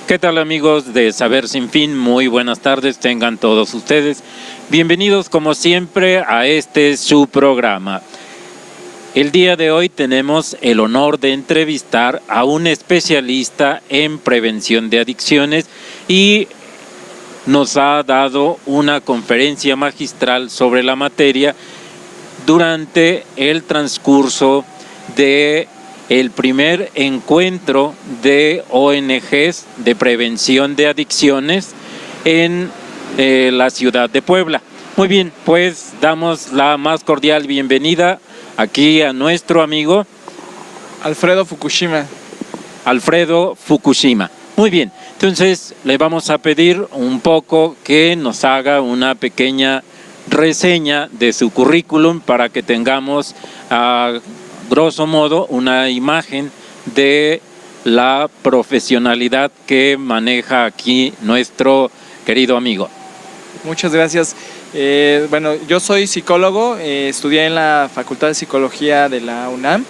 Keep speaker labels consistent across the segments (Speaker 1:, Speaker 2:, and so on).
Speaker 1: ¿Qué tal, amigos de Saber Sin Fin? Muy buenas tardes, tengan todos ustedes. Bienvenidos como siempre a su programa. El día de hoy tenemos el honor de entrevistar a un especialista en prevención de adicciones y nos ha dado una conferencia magistral sobre la materia durante el transcurso de el primer encuentro de ONGs de prevención de adicciones en la ciudad de Puebla. Muy bien, pues damos la más cordial bienvenida aquí a nuestro amigo
Speaker 2: Alfredo Fukushima.
Speaker 1: Alfredo Fukushima. Muy bien, entonces le vamos a pedir un poco que nos haga una pequeña reseña de su currículum para que tengamos grosso modo una imagen de la profesionalidad que maneja aquí nuestro querido amigo.
Speaker 2: Muchas gracias. Bueno, yo soy psicólogo, estudié en la Facultad de Psicología de la UNAM,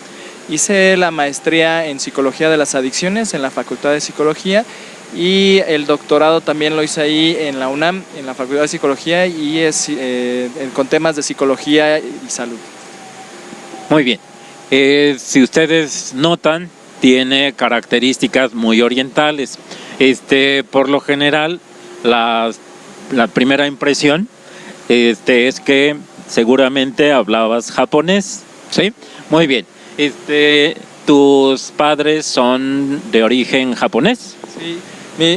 Speaker 2: hice la maestría en Psicología de las Adicciones en la Facultad de Psicología y el doctorado también lo hice ahí en la UNAM, en la Facultad de Psicología y con temas de psicología y salud.
Speaker 1: Muy bien. Si ustedes notan, tiene características muy orientales. Por lo general, la primera impresión es que seguramente hablabas japonés, ¿sí? Muy bien. ¿Tus padres son de origen japonés?
Speaker 2: Sí.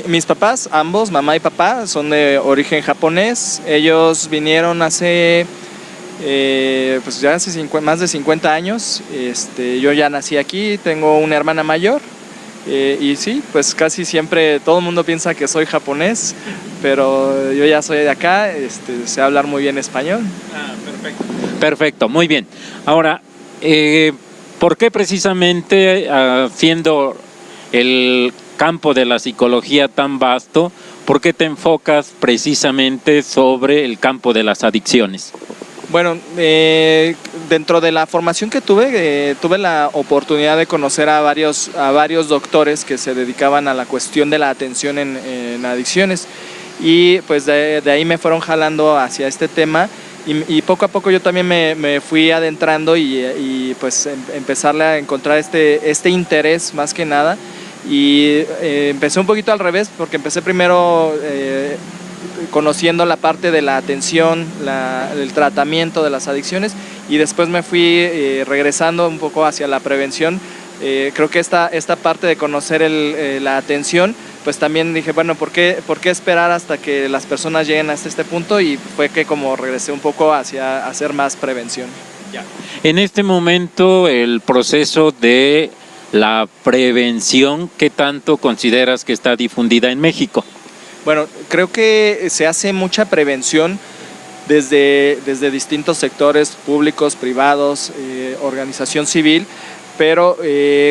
Speaker 2: Mis papás, ambos, mamá y papá, son de origen japonés. Ellos vinieron hace pues ya hace más de 50 años. Yo ya nací aquí, tengo una hermana mayor y sí, pues casi siempre todo el mundo piensa que soy japonés, pero yo ya soy de acá, sé hablar muy bien español.
Speaker 1: Perfecto. Perfecto, muy bien. Ahora, ¿por qué precisamente siendo el campo de la psicología tan vasto, por qué te enfocas precisamente sobre el campo de las adicciones?
Speaker 2: Bueno, dentro de la formación que tuve la oportunidad de conocer a varios doctores que se dedicaban a la cuestión de la atención en adicciones y pues de ahí me fueron jalando hacia este tema y poco a poco yo también me fui adentrando y pues empezarle a encontrar este interés más que nada y empecé un poquito al revés porque empecé primero conociendo la parte de la atención, el tratamiento de las adicciones y después me fui regresando un poco hacia la prevención. Creo que esta parte de conocer la atención, pues también dije, bueno, ¿por qué esperar hasta que las personas lleguen hasta este punto? Y fue que como regresé un poco hacia hacer más prevención.
Speaker 1: Ya. En este momento el proceso de la prevención, ¿qué tanto consideras que está difundida en México?
Speaker 2: Bueno, creo que se hace mucha prevención desde distintos sectores públicos, privados, organización civil, pero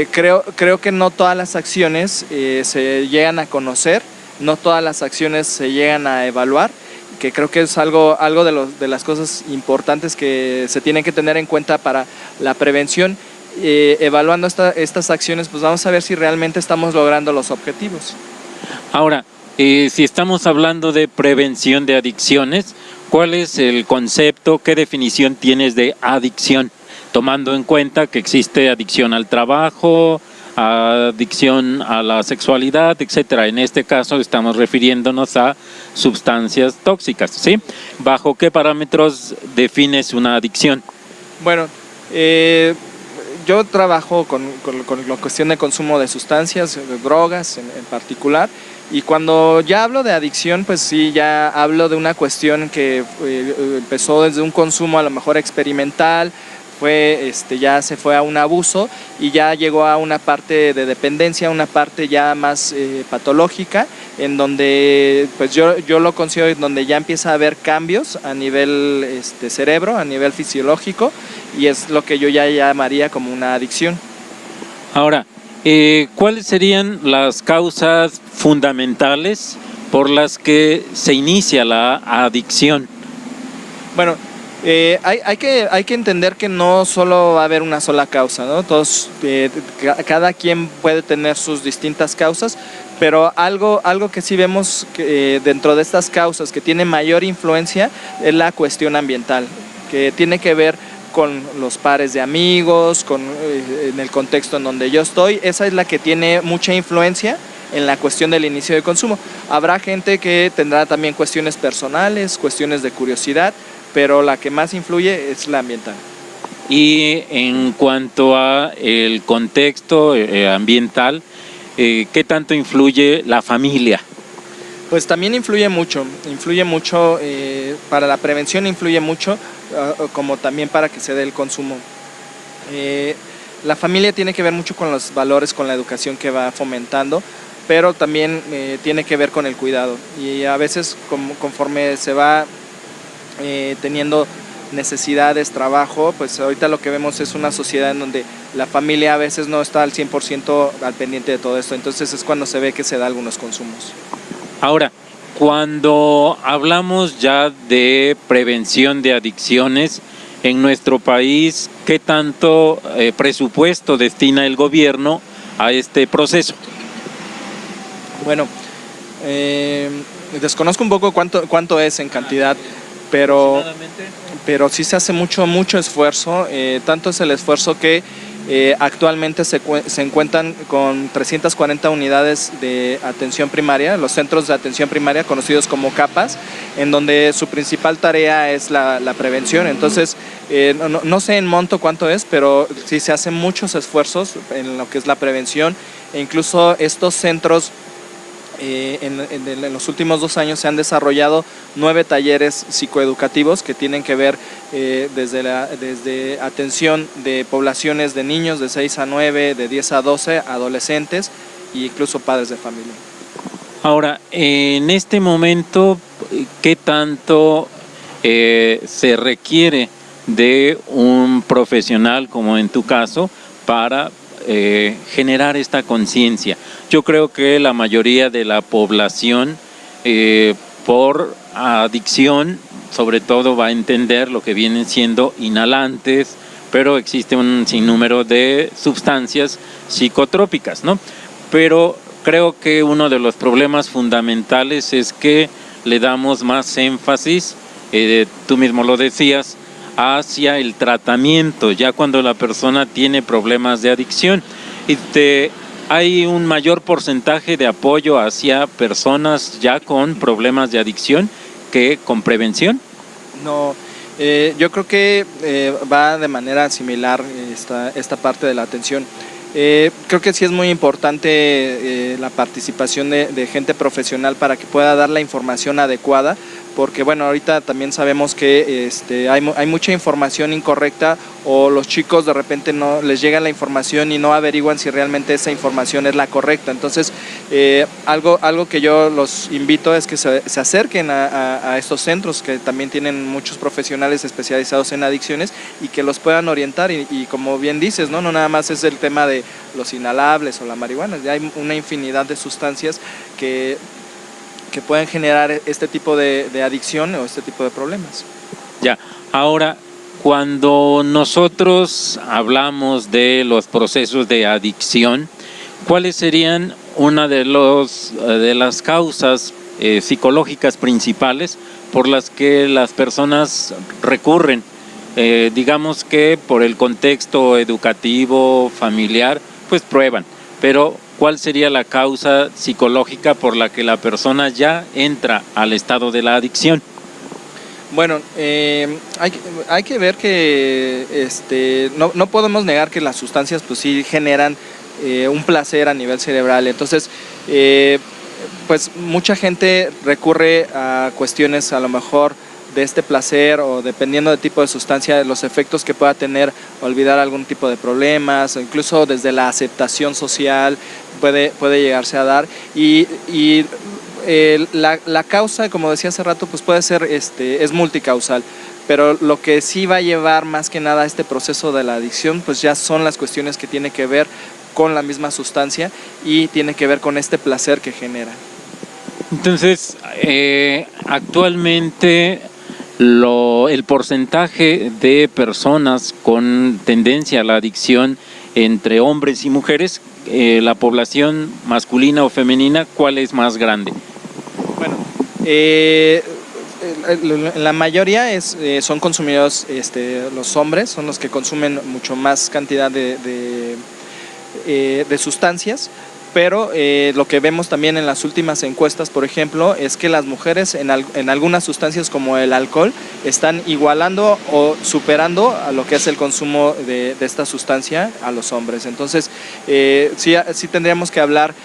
Speaker 2: creo que no todas las acciones se llegan a conocer, no todas las acciones se llegan a evaluar, que creo que es algo de las cosas importantes que se tienen que tener en cuenta para la prevención. Evaluando estas acciones, pues vamos a ver si realmente estamos logrando los objetivos.
Speaker 1: Ahora, si estamos hablando de prevención de adicciones, ¿cuál es el concepto, qué definición tienes de adicción? Tomando en cuenta que existe adicción al trabajo, adicción a la sexualidad, etcétera. En este caso estamos refiriéndonos a sustancias tóxicas, ¿sí? ¿Bajo qué parámetros defines una adicción?
Speaker 2: Bueno, yo trabajo con la cuestión de consumo de sustancias, de drogas en particular. Y cuando ya hablo de adicción, pues sí, ya hablo de una cuestión que empezó desde un consumo a lo mejor experimental, ya se fue a un abuso y ya llegó a una parte de dependencia, una parte ya más patológica, en donde pues yo lo considero en donde ya empieza a haber cambios a nivel cerebro, a nivel fisiológico, y es lo que yo ya llamaría como una adicción.
Speaker 1: Ahora, ¿cuáles serían las causas fundamentales por las que se inicia la adicción?
Speaker 2: Bueno, Hay que entender que no solo va a haber una sola causa, ¿no? Cada quien puede tener sus distintas causas, pero algo que sí vemos que, dentro de estas causas que tiene mayor influencia es la cuestión ambiental, que tiene que ver con los pares de amigos, en el contexto en donde yo estoy. Esa es la que tiene mucha influencia en la cuestión del inicio de consumo. Habrá gente que tendrá también cuestiones personales, cuestiones de curiosidad, pero la que más influye es la ambiental.
Speaker 1: Y en cuanto a el contexto ambiental, ¿qué tanto influye la familia?
Speaker 2: Pues también influye mucho para la prevención, influye mucho, como también para que se dé el consumo. La familia tiene que ver mucho con los valores, con la educación que va fomentando, pero también tiene que ver con el cuidado, y a veces conforme se va teniendo necesidades, trabajo, pues ahorita lo que vemos es una sociedad en donde la familia a veces no está al 100% al pendiente de todo esto, entonces es cuando se ve que se da algunos consumos.
Speaker 1: Ahora, cuando hablamos ya de prevención de adicciones en nuestro país, ¿qué tanto presupuesto destina el gobierno a este proceso?
Speaker 2: Bueno, desconozco un poco cuánto es en cantidad, pero sí se hace mucho esfuerzo. Tanto es el esfuerzo que actualmente se encuentran con 340 unidades de atención primaria, los centros de atención primaria conocidos como CAPAS, en donde su principal tarea es la prevención. Entonces, no sé en monto cuánto es, pero sí se hacen muchos esfuerzos en lo que es la prevención, e incluso estos centros en los últimos 2 años se han desarrollado 9 talleres psicoeducativos que tienen que ver desde atención de poblaciones de niños de 6 a 9, de 10 a 12, adolescentes e incluso padres de familia.
Speaker 1: Ahora, en este momento, ¿qué tanto se requiere de un profesional, como en tu caso, para generar esta conciencia? Yo creo que la mayoría de la población por adicción sobre todo va a entender lo que vienen siendo inhalantes, pero existe un sinnúmero de sustancias psicotrópicas, ¿no? Pero creo que uno de los problemas fundamentales es que le damos más énfasis, tú mismo lo decías, hacia el tratamiento, ya cuando la persona tiene problemas de adicción. ¿Hay un mayor porcentaje de apoyo hacia personas ya con problemas de adicción que con prevención?
Speaker 2: No, yo creo que va de manera similar esta parte de la atención. Creo que sí es muy importante la participación de gente profesional para que pueda dar la información adecuada, porque bueno, ahorita también sabemos que hay mucha información incorrecta, o los chicos de repente no les llega la información y no averiguan si realmente esa información es la correcta. Entonces, algo que yo los invito es que se acerquen a estos centros que también tienen muchos profesionales especializados en adicciones y que los puedan orientar, y como bien dices, no nada más es el tema de los inhalables o la marihuana, ya hay una infinidad de sustancias que pueden generar este tipo de adicción o este tipo de problemas.
Speaker 1: Ya, ahora, cuando nosotros hablamos de los procesos de adicción, ¿cuáles serían una de las causas psicológicas principales por las que las personas recurren? Digamos que por el contexto educativo, familiar, pues prueban, pero ¿cuál sería la causa psicológica por la que la persona ya entra al estado de la adicción?
Speaker 2: Bueno, hay que ver que no podemos negar que las sustancias pues sí generan un placer a nivel cerebral. Entonces, pues mucha gente recurre a cuestiones a lo mejor de este placer, o dependiendo del tipo de sustancia, los efectos que pueda tener, olvidar algún tipo de problemas, o incluso desde la aceptación social puede llegarse a dar, y la causa, como decía hace rato, pues puede ser es multicausal, pero lo que sí va a llevar más que nada a este proceso de la adicción pues ya son las cuestiones que tienen que ver con la misma sustancia y tiene que ver con este placer que genera.
Speaker 1: Entonces, actualmente el porcentaje de personas con tendencia a la adicción entre hombres y mujeres, la población masculina o femenina, ¿cuál es más grande?
Speaker 2: Bueno, la mayoría son consumidores, los hombres son los que consumen mucho más cantidad de sustancias, pero lo que vemos también en las últimas encuestas, por ejemplo, es que las mujeres en algunas sustancias como el alcohol están igualando o superando a lo que es el consumo de esta sustancia a los hombres. Entonces, sí tendríamos que hablar,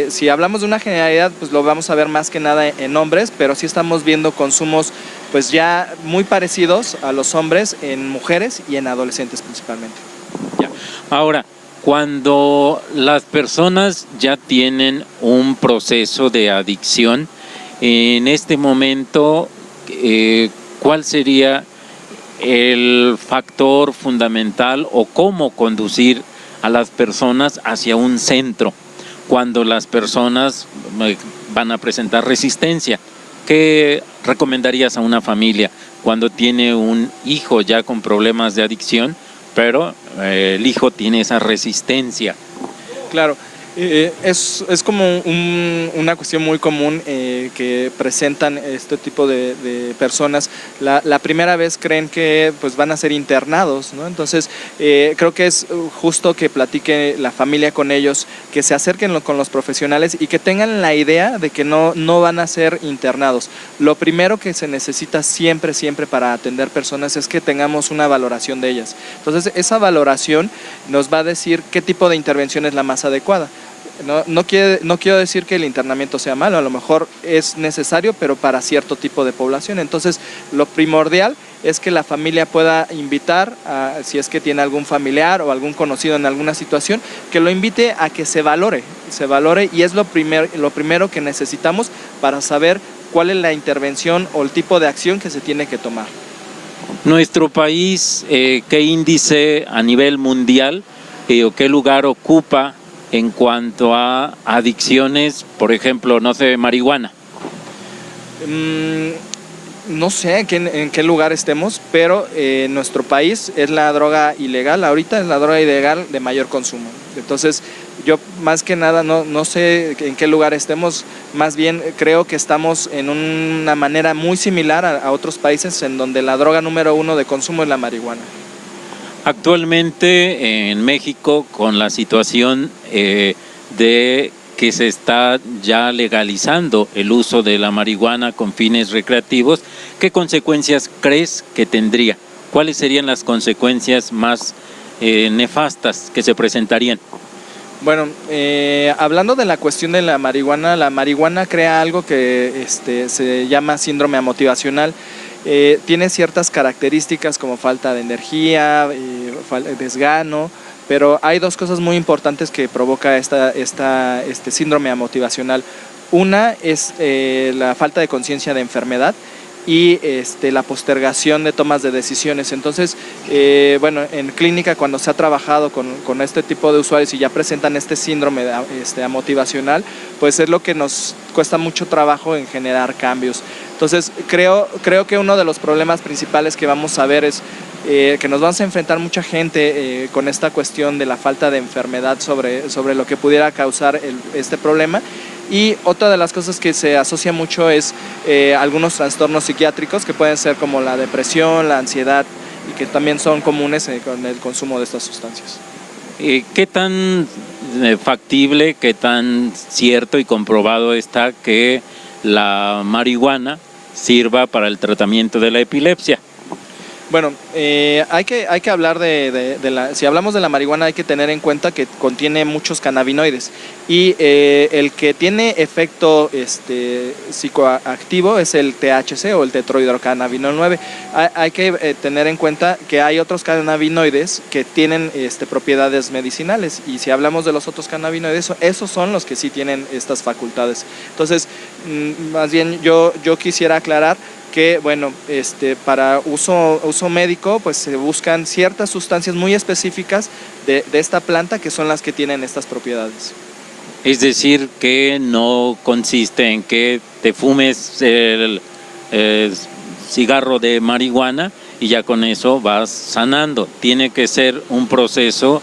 Speaker 2: si hablamos de una generalidad, pues lo vamos a ver más que nada en hombres, pero sí estamos viendo consumos pues ya muy parecidos a los hombres en mujeres y en adolescentes principalmente.
Speaker 1: Ya. Ahora, cuando las personas ya tienen un proceso de adicción, en este momento, ¿cuál sería el factor fundamental o cómo conducir a las personas hacia un centro cuando las personas van a presentar resistencia? ¿Qué recomendarías a una familia cuando tiene un hijo ya con problemas de adicción, pero el hijo tiene esa resistencia?
Speaker 2: Claro, es como una cuestión muy común que presentan este tipo de personas. La primera vez creen que pues van a ser internados, ¿no? Entonces creo que es justo que platique la familia con ellos, que se acerquen con los profesionales y que tengan la idea de que no van a ser internados. Lo primero que se necesita siempre para atender personas es que tengamos una valoración de ellas. Entonces esa valoración nos va a decir qué tipo de intervención es la más adecuada. No quiero decir que el internamiento sea malo, a lo mejor es necesario, pero para cierto tipo de población. Entonces, lo primordial es que la familia pueda invitar, si es que tiene algún familiar o algún conocido en alguna situación, que lo invite a que se valore y es lo primero que necesitamos para saber cuál es la intervención o el tipo de acción que se tiene que tomar.
Speaker 1: Nuestro país, ¿qué índice a nivel mundial o qué lugar ocupa en cuanto a adicciones, por ejemplo, no sé, marihuana?
Speaker 2: No sé en qué lugar estemos, pero en nuestro país es la droga ilegal, ahorita es la droga ilegal de mayor consumo. Entonces, yo más que nada no sé en qué lugar estemos, más bien creo que estamos en una manera muy similar a otros países en donde la droga número 1 de consumo es la marihuana.
Speaker 1: Actualmente en México, con la situación de que se está ya legalizando el uso de la marihuana con fines recreativos, ¿qué consecuencias crees que tendría? ¿Cuáles serían las consecuencias más nefastas que se presentarían?
Speaker 2: Bueno, hablando de la cuestión de la marihuana crea algo que se llama síndrome motivacional. Tiene ciertas características como falta de energía, desgano, pero hay dos cosas muy importantes que provoca este síndrome motivacional. Una es la falta de conciencia de enfermedad y la postergación de tomas de decisiones. Entonces, bueno, en clínica cuando se ha trabajado con este tipo de usuarios y ya presentan este síndrome motivacional, pues es lo que nos cuesta mucho trabajo en generar cambios. Entonces, creo que uno de los problemas principales que vamos a ver es que nos vamos a enfrentar mucha gente con esta cuestión de la falta de enfermedad sobre lo que pudiera causar este problema. Y otra de las cosas que se asocia mucho es algunos trastornos psiquiátricos que pueden ser como la depresión, la ansiedad y que también son comunes con el consumo de estas sustancias.
Speaker 1: ¿Qué tan factible, qué tan cierto y comprobado está que la marihuana sirva para el tratamiento de la epilepsia?
Speaker 2: Bueno, hay que hablar si hablamos de la marihuana hay que tener en cuenta que contiene muchos cannabinoides y el que tiene efecto psicoactivo es el THC o el tetrohidrocannabinol 9. Hay que tener en cuenta que hay otros cannabinoides que tienen propiedades medicinales y si hablamos de los otros cannabinoides, esos son los que sí tienen estas facultades. Entonces, más bien yo quisiera aclarar que bueno, para uso médico pues se buscan ciertas sustancias muy específicas de esta planta que son las que tienen estas propiedades.
Speaker 1: Es decir, que no consiste en que te fumes cigarro de marihuana y ya con eso vas sanando. Tiene que ser un proceso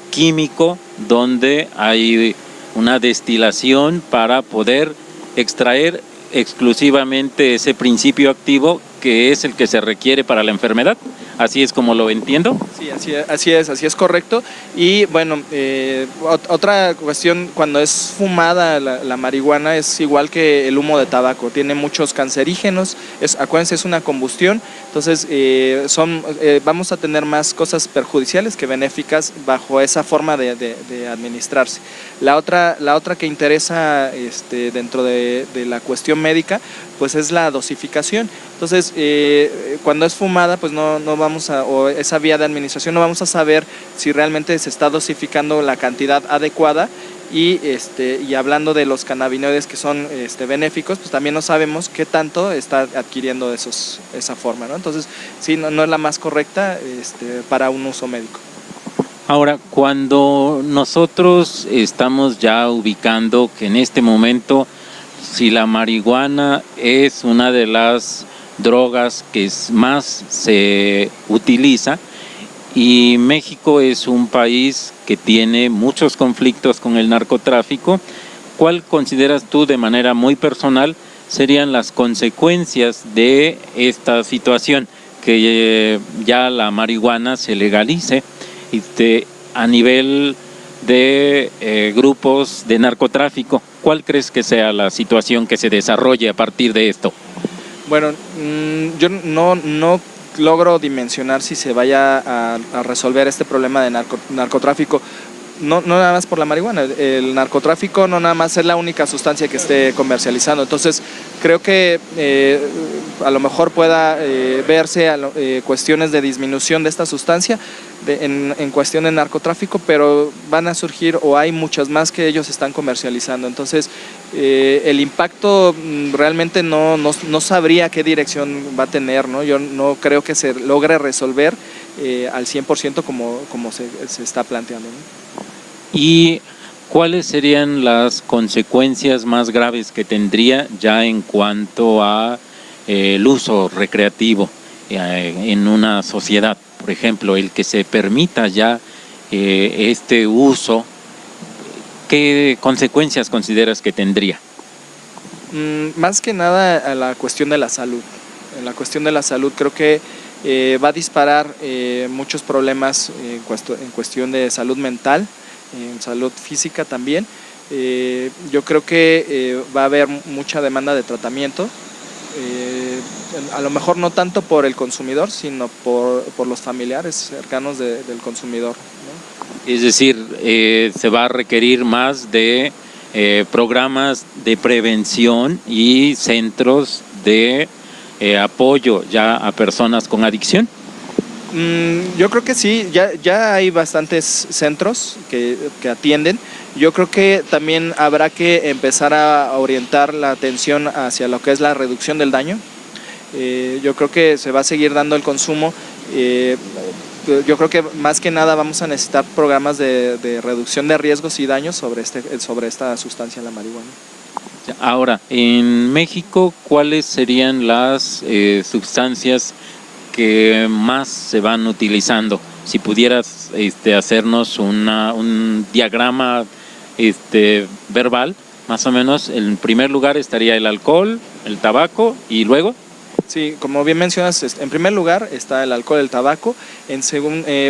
Speaker 1: químico donde hay una destilación para poder extraer exclusivamente ese principio activo que es el que se requiere para la enfermedad. ¿Así es como lo entiendo?
Speaker 2: Sí, así es correcto. Y bueno, otra cuestión, cuando es fumada la marihuana es igual que el humo de tabaco, tiene muchos cancerígenos, acuérdense, es una combustión, entonces vamos a tener más cosas perjudiciales que benéficas bajo esa forma de administrarse. La otra que interesa dentro de la cuestión médica, pues es la dosificación. Entonces, cuando es fumada, pues no vamos o esa vía de administración no vamos a saber si realmente se está dosificando la cantidad adecuada y hablando de los cannabinoides que son benéficos, pues también no sabemos qué tanto está adquiriendo esa forma, ¿no? Entonces, sí, no es la más correcta para un uso médico.
Speaker 1: Ahora, cuando nosotros estamos ya ubicando que en este momento, si la marihuana es una de las drogas que más se utiliza y México es un país que tiene muchos conflictos con el narcotráfico, ¿cuál consideras tú de manera muy personal serían las consecuencias de esta situación, que ya la marihuana se legalice a nivel de grupos de narcotráfico? ¿Cuál crees que sea la situación que se desarrolle a partir de esto?
Speaker 2: Bueno, yo no logro dimensionar si se vaya a resolver este problema de narcotráfico. No nada más por la marihuana, el narcotráfico no nada más es la única sustancia que esté comercializando, entonces creo que a lo mejor pueda verse cuestiones de disminución de esta sustancia en cuestión de narcotráfico, pero van a surgir o hay muchas más que ellos están comercializando, entonces el impacto realmente no sabría qué dirección va a tener, ¿no? Yo no creo que se logre resolver al 100% como se está planteando, ¿no?
Speaker 1: ¿Y cuáles serían las consecuencias más graves que tendría ya en cuanto a el uso recreativo en una sociedad? Por ejemplo, el que se permita ya este uso, ¿qué consecuencias consideras que tendría?
Speaker 2: Más que nada a la cuestión de la salud. En la cuestión de la salud creo que va a disparar muchos problemas en cuestión de salud mental, en salud física también. Yo creo que va a haber mucha demanda de tratamiento, a lo mejor no tanto por el consumidor, sino por los familiares cercanos del consumidor, ¿no?
Speaker 1: Es decir, se va a requerir más de programas de prevención y centros de apoyo ya a personas con adicción.
Speaker 2: Yo creo que sí, ya hay bastantes centros que atienden. Yo creo que también habrá que empezar a orientar la atención hacia lo que es la reducción del daño. Yo creo que se va a seguir dando el consumo. Yo creo que más que nada vamos a necesitar programas de reducción de riesgos y daños sobre esta sustancia, la marihuana.
Speaker 1: Ahora, en México, ¿cuáles serían las sustancias que más se van utilizando? Si pudieras hacernos un diagrama verbal, más o menos, en primer lugar estaría el alcohol, el tabaco y luego.
Speaker 2: Sí, como bien mencionas, en primer lugar está el alcohol, el tabaco.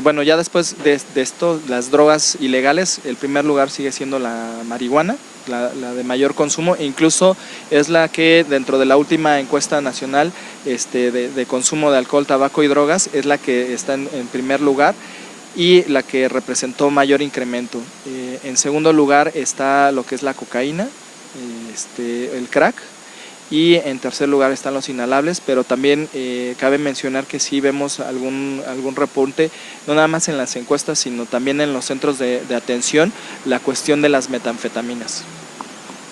Speaker 2: Bueno, ya después de esto, las drogas ilegales, el primer lugar sigue siendo la marihuana, la de mayor consumo, e incluso es la que dentro de la última encuesta nacional de consumo de alcohol, tabaco y drogas, es la que está en primer lugar y la que representó mayor incremento. En segundo lugar está lo que es la cocaína, el crack. Y en tercer lugar están los inhalables, pero también cabe mencionar que sí vemos algún repunte, no nada más en las encuestas, sino también en los centros de atención, la cuestión de las metanfetaminas.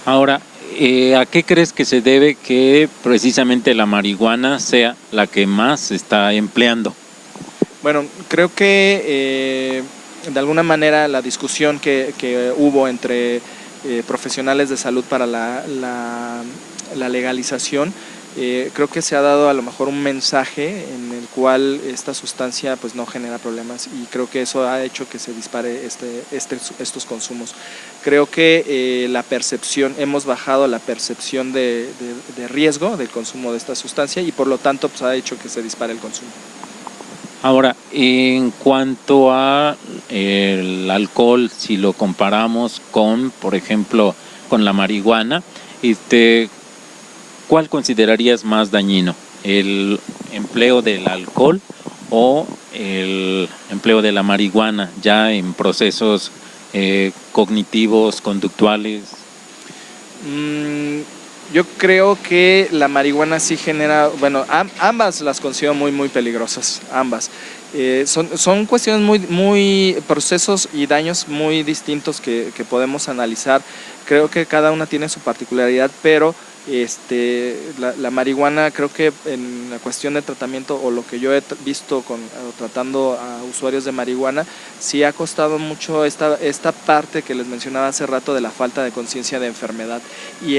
Speaker 1: Ahora, ¿a qué crees que se debe que precisamente la marihuana sea la que más se está empleando?
Speaker 2: Bueno, creo que de alguna manera la discusión que hubo entre profesionales de salud para la legalización creo que se ha dado a lo mejor un mensaje en el cual esta sustancia pues no genera problemas, y creo que eso ha hecho que se dispare estos consumos. Creo que la percepción, hemos bajado la percepción de riesgo del consumo de esta sustancia, y por lo tanto pues ha hecho que se dispare el consumo.
Speaker 1: Ahora, en cuanto a el alcohol, si lo comparamos con, por ejemplo, con la marihuana, ¿cuál considerarías más dañino? ¿El empleo del alcohol o el empleo de la marihuana ya en procesos cognitivos, conductuales?
Speaker 2: Yo creo que la marihuana sí genera, bueno, ambas las considero muy peligrosas, ambas. Son cuestiones muy procesos y daños muy distintos que podemos analizar. Creo que cada una tiene su particularidad, pero la marihuana, creo que en la cuestión de tratamiento, o lo que yo he visto tratando a usuarios de marihuana, sí ha costado mucho esta parte que les mencionaba hace rato de la falta de conciencia de enfermedad, y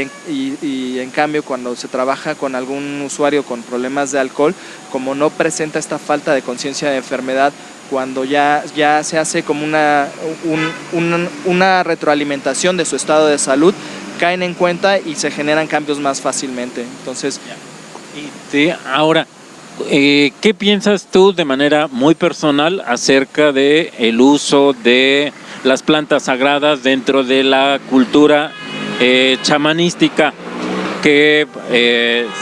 Speaker 2: en cambio cuando se trabaja con algún usuario con problemas de alcohol, como no presenta esta falta de conciencia de enfermedad, cuando ya se hace como una retroalimentación de su estado de salud, caen en cuenta y se generan cambios más fácilmente. Entonces,
Speaker 1: ahora, ¿qué piensas tú de manera muy personal acerca de el uso de las plantas sagradas dentro de la cultura chamanística, que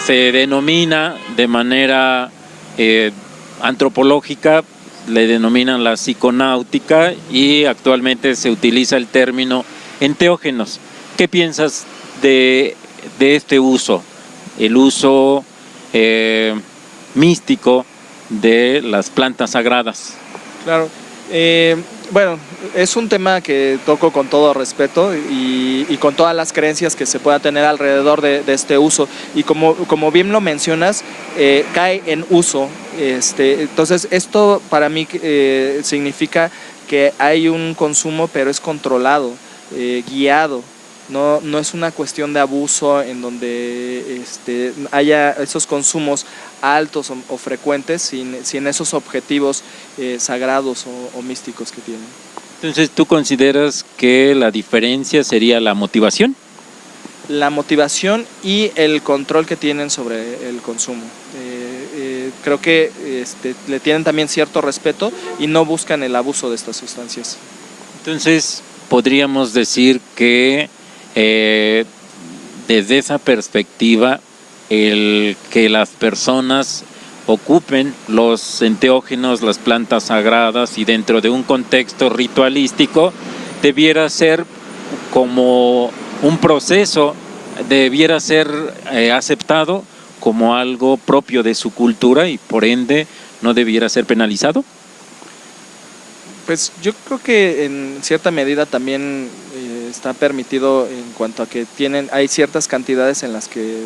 Speaker 1: se denomina de manera antropológica, le denominan la psiconáutica, y actualmente se utiliza el término enteógenos? ¿Qué piensas de este uso, el uso místico de las plantas sagradas?
Speaker 2: Claro, bueno, es un tema que toco con todo respeto y con todas las creencias que se pueda tener alrededor de este uso, y como bien lo mencionas, cae en uso. Entonces esto para mí significa que hay un consumo, pero es controlado, guiado. No es una cuestión de abuso en donde haya esos consumos altos o frecuentes sin esos objetivos sagrados o místicos que tienen.
Speaker 1: Entonces, ¿tú consideras que la diferencia sería la motivación?
Speaker 2: La motivación y el control que tienen sobre el consumo. Creo que le tienen también cierto respeto y no buscan el abuso de estas sustancias.
Speaker 1: Entonces, podríamos decir que desde esa perspectiva, el que las personas ocupen los enteógenos, las plantas sagradas, y dentro de un contexto ritualístico, debiera ser como un proceso, debiera ser aceptado como algo propio de su cultura, y por ende no debiera ser penalizado.
Speaker 2: Pues yo creo que en cierta medida también está permitido, en cuanto a que hay ciertas cantidades en las que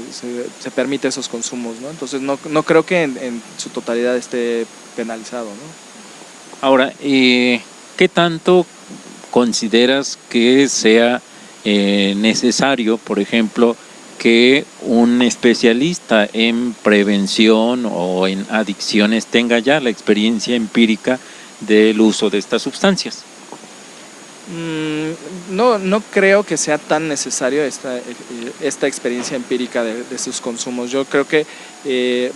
Speaker 2: se permite esos consumos, ¿no? Entonces no creo que en su totalidad esté penalizado, ¿no?
Speaker 1: Ahora, ¿qué tanto consideras que sea necesario, por ejemplo, que un especialista en prevención o en adicciones tenga ya la experiencia empírica del uso de estas sustancias?
Speaker 2: No creo que sea tan necesario esta experiencia empírica de sus consumos. Yo creo que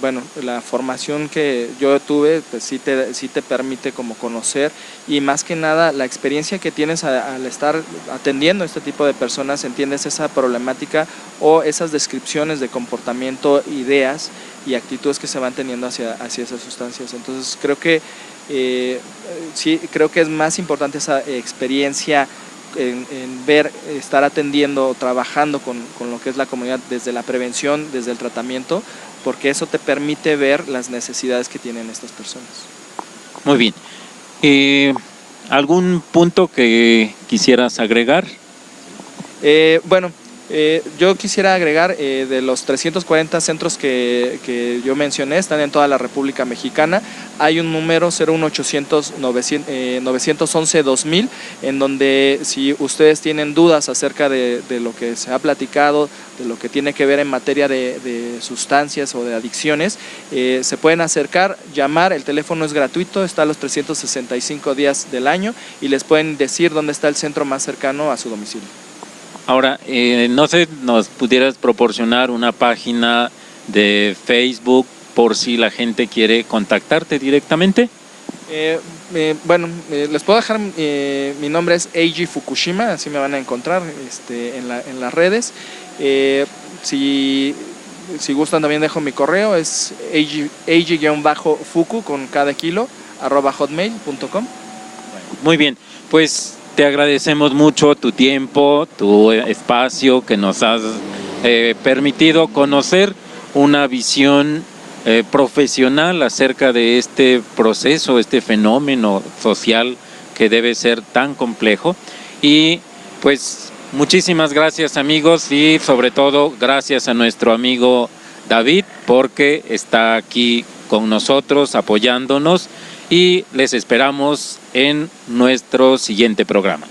Speaker 2: bueno, la formación que yo tuve pues sí te permite como conocer, y más que nada la experiencia que tienes al estar atendiendo a este tipo de personas, entiendes esa problemática o esas descripciones de comportamiento, ideas y actitudes que se van teniendo hacia esas sustancias. Entonces creo que sí, creo que es más importante esa experiencia en estar atendiendo, trabajando con lo que es la comunidad, desde la prevención, desde el tratamiento, porque eso te permite ver las necesidades que tienen estas personas.
Speaker 1: Muy bien. ¿Algún punto que quisieras agregar?
Speaker 2: Bueno, Yo quisiera agregar, de los 340 centros que yo mencioné, están en toda la República Mexicana. Hay un número 01800 911 2000, en donde si ustedes tienen dudas acerca de lo que se ha platicado, de lo que tiene que ver en materia de sustancias o de adicciones, se pueden acercar, llamar. El teléfono es gratuito, está los 365 días del año y les pueden decir dónde está el centro más cercano a su domicilio.
Speaker 1: Ahora, no sé, ¿nos pudieras proporcionar una página de Facebook por si la gente quiere contactarte directamente?
Speaker 2: Les puedo dejar, mi nombre es Eiji Fukushima, así me van a encontrar en las redes. Si gustan también dejo mi correo, es eiji-fuku con cada kilo @hotmail.com.
Speaker 1: Muy bien, pues te agradecemos mucho tu tiempo, tu espacio, que nos has permitido conocer una visión profesional acerca de este proceso, este fenómeno social que debe ser tan complejo. Y pues muchísimas gracias, amigos, y sobre todo gracias a nuestro amigo David, porque está aquí con nosotros apoyándonos, y les esperamos en nuestro siguiente programa.